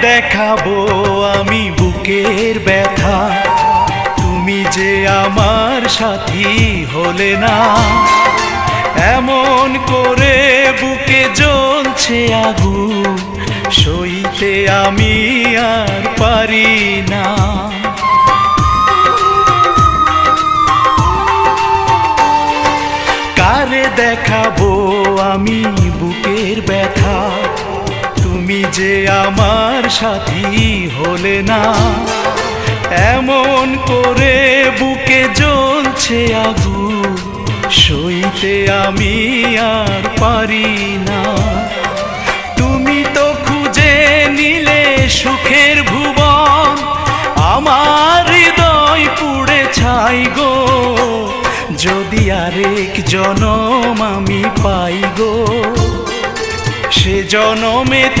দেখাবো আমি বুকের ব্যথা, তুমি যে আমার সাথী হলে না। এমন করে বুকে জ্বলছে আগুন, সইতে আমি আর পারি না। কারে দেখাবো আমি বুকের ব্যথা, তুমি যে আমার সাথী হলে না। এমন করে বুকে জ্বলছে আগুন, সইতে আমি আর পারি না। তুমি তো খুঁজে নিলে সুখের ভুবন, আমার হৃদয় পুড়ে ছাই গো। যদি আরেক জনম আমি পাই গো, সে জনমে